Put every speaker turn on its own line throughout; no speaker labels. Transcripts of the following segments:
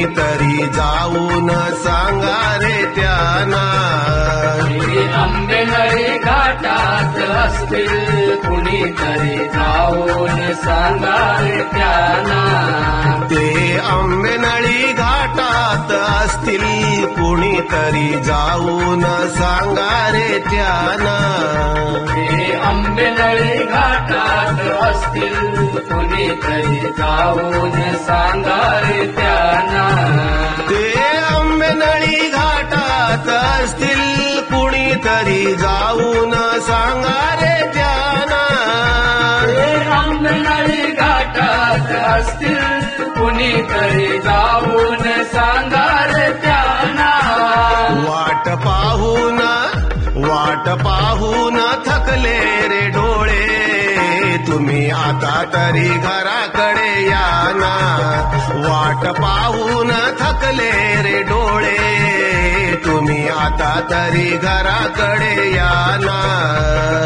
कुणीतरी जाऊन सांगा रे त्यांना.
आंबेनळी घाटात असतील कुणीतरी जाऊन सांगा रे त्यांना.
ते आंबेनळी घाटात असतील कुणीतरी जाऊन सांगा रे त्यांना.
ते आंबेनळी घाटात असतील कुणीतरी जाऊन सांगा रे त्यांना.
ते आंबेनळी घाटात असतील कुणीतरी जाऊन सांगा रे त्यांना.
ते आंबेनळी घाटात असतील कुणीतरी जाऊन सांगा रे त्यांना.
वाट पाहून थकले रे डोळे तुम्ही आता तरी घराकडे या ना. वाट पाहून थकले रे डोळे तुम्ही आता तरी घराकडे या ना.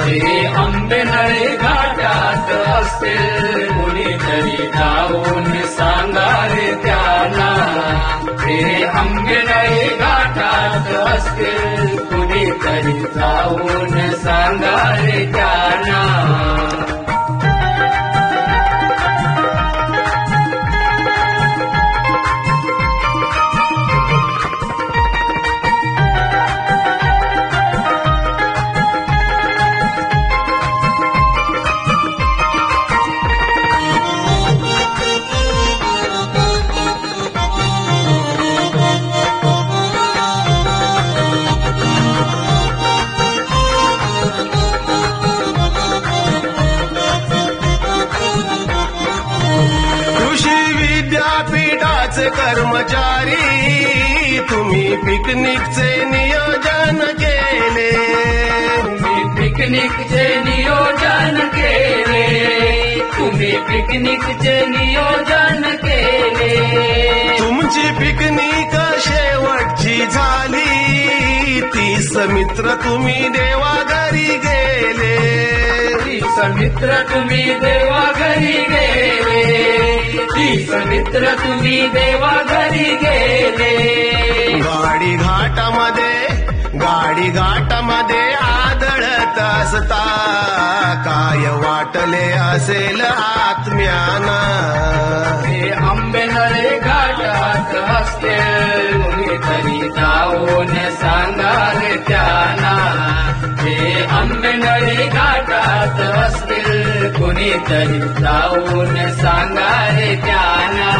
हे आंबेनळी घाटात असतील कुणीतरी जाऊन सांगा रे त्यांना. हे आंबेनळी घाटात असतील कुणीतरी जाऊन सांगा रे त्यांना.
कर्मचारी तुम्ही पिकनिकचे नियोजन केले.
तुम्ही पिकनिकचे नियोजन केले. तुम्ही पिकनिकचे नियोजन केले.
तुमची पिकनिक शेवटची झाली 30 मित्र तुम्ही देवाघरी गेले.
30 मित्र तुम्ही देवाघरी गेले. 30 मित्र तुम्ही देवाघरी गेले.
गाडी घाटामध्ये आदळत असता काय वाटले असेल आत्म्याना.
हे आंबेनळी घाटात असतील कुणीतरी जाऊन सांगा रे त्यांना. हे आंबेनळी घाटात असतील कुणीतरी जाऊन सांगा रे त्यांना.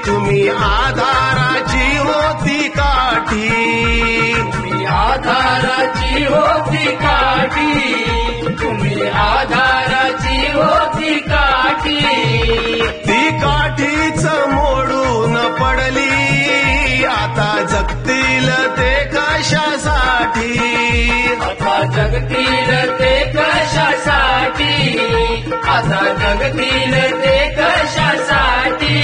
तुम्ही आधाराची होती काठी.
तुम्ही आधाराची होती काठी. तुम्ही आधाराची होती काठी.
ती काठीच मोडून पडली आता जगतील ते कशासाठी.
आता जगतील ते कशासाठी. आता जगतील ते कशासाठी.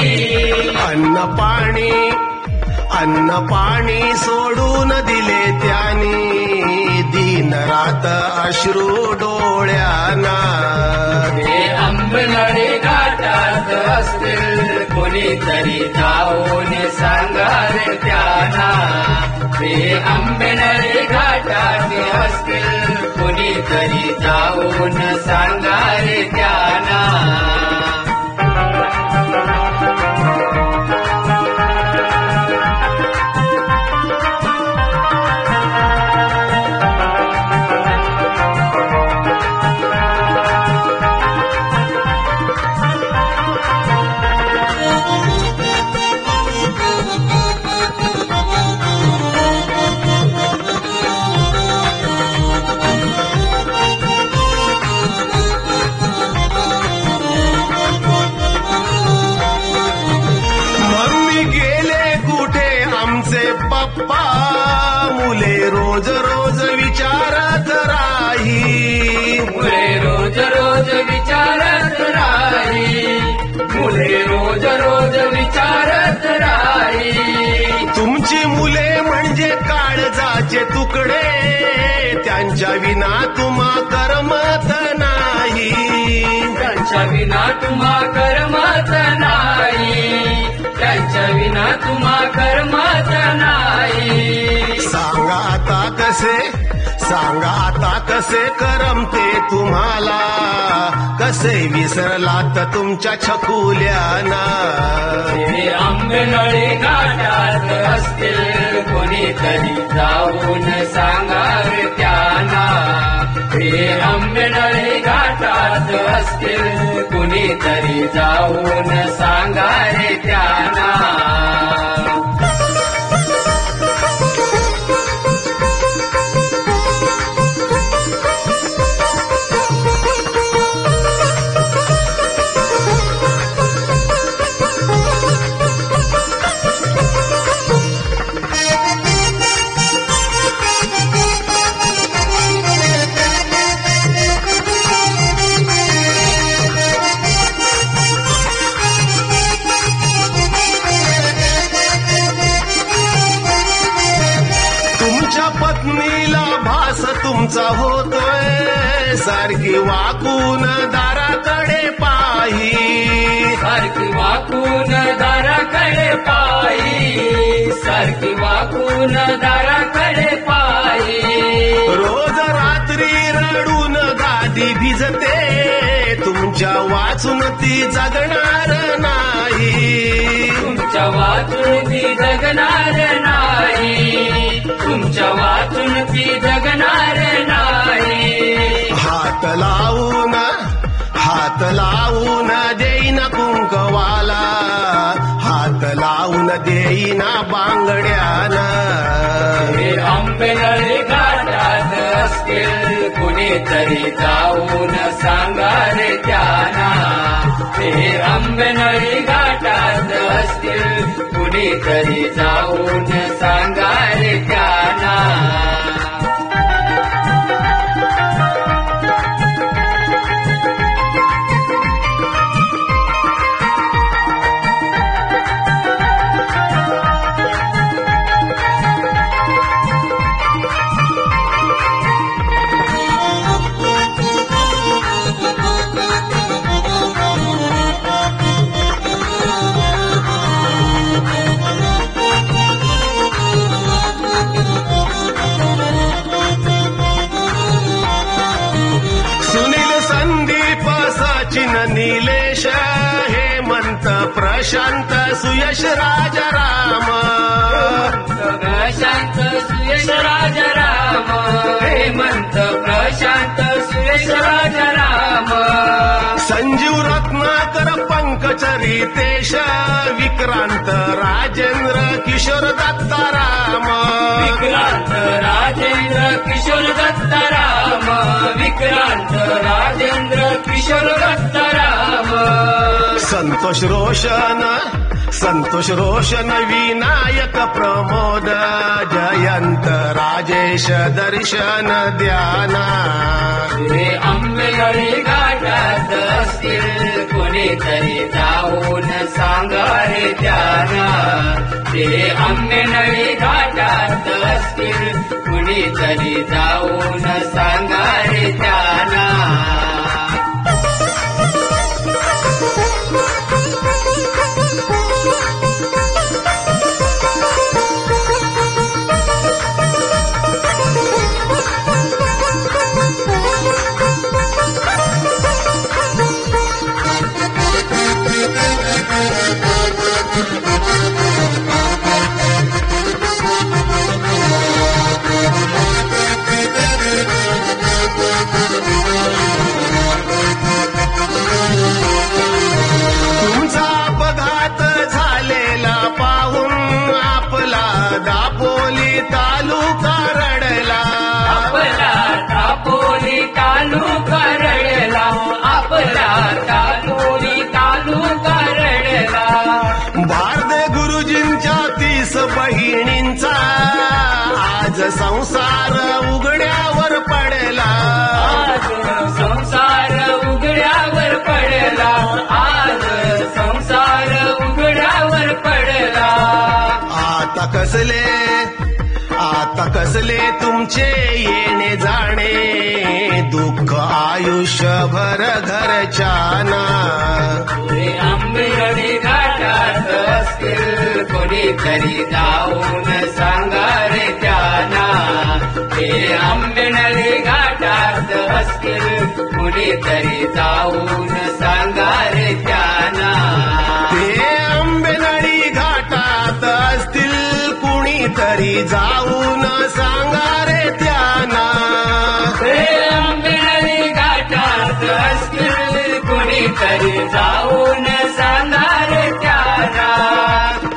अन्न पाणी सोडून दिले त्यांनी दिन रात अश्रू डोळ्याना.
हे आंबेनळी घाटात असतील कोणीतरी जाऊन सांगा रे त्यांना. हे आंबेनळी घाटात असतील कोणीतरी जाऊन सांगा रे त्यांना.
तुकडे त्यांच्या विना तुम्हा करमत नाही.
त्यांच्या विना तुम्हा करमत नाही. त्यांच्या विना तुम्हा करमत नाही.
सांगा आता कसे करमते तुम्हाला, कसे विसरलात तुमच्या छकुल्याना.
ते आंबेनळी घाटात असतील कोणीतरी जाऊन सांगावे त्यांना. ते आंबेनळी घाटात असतील कोणीतरी जाऊन सांगावे त्यांना.
पत्नीला भास तुमचा होतोय, सारखी वाकून दाराकडे पाही.
सारखी वाकून दाराकडे पाही. सारखी वाकून दाराकडे पाही.
रोज रात्री रडून गादी भिजते, तुमच्या वाचून ती जगणार नाही.
तुमच्या वाचून ती जगणार नाही. तुमच्या वाचून ती जगणार नाही.
हात लावून देईना कुंकवाला, हात लावून देईना बांगड्याना.
हे आंबेनळी घाटात असतील कुणीतरी जाऊन सांगा रे त्यांना. हे आंबेनळी घाटात असतील कुणीतरी जाऊन सांगा रे त्यांना.
नीलेश हेमंत प्रशांत सुयश राजाराम.
प्रशांत सुयश राजाराम. हेमंत प्रशांत सुयश राजाराम.
संजीव रत्नाकर पंकज रितेश विक्रांत राजेंद्र किशोर दत्ताराम.
विक्रांत राजेंद्र किशोर दत्ताराम. विक्रांत राजेंद्र किशोर दत्ताराम.
संतोष रोशन विनायक प्रमोद जयंत राजेश दर्शन द्याना.
हे आंबेनळी घाटात असतील कोणीतरी जाऊन सांगा रे त्यांना. ते आंबेनळी घाटात असतील कुणीतरी जाऊन सांगा रे त्यांना.
बहिणींचा आज संसार उघड्यावर पडला.
आज संसार उघड्यावर पडला. आज संसार उघड्यावर पडला.
आता नसले तुमचे येणे जाणे दुःख आयुष्यभर घरच्याना
हे आंबेनळी घाटात असतील कोणीतरी जाऊन सांगा रे त्यांना हे आंबेनळी घाटात असतील कोणीतरी जाऊन सांगा रे त्यांना
ते आंबेनळी घाटात असतील कुणीतरी जाऊन सांगा रे त्यांना
हे आंबेनळी घाटात असतील कोणीतरी जाऊन सांगा रे त्यांना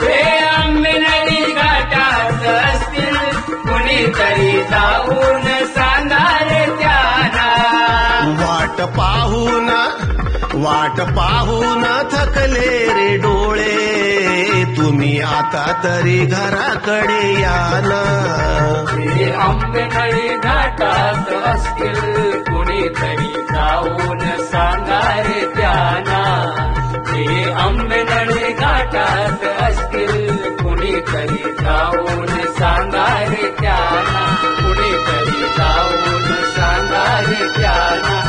हे आंबेनळी घाटात असतील कोणीतरी जाऊन सांगा रे त्यांना
वाट पाहून थकले रे डोळे तुम्ही आता तरी घराकडे या ना
हे आंबेनळी घाटात असतील कुणीतरी जाऊन सांगा रे त्यांना हे आंबेनळी घाटात असतील कुणीतरी जाऊन सांगा रे त्यांना कुणीतरी जाऊन सांगा रे त्यांना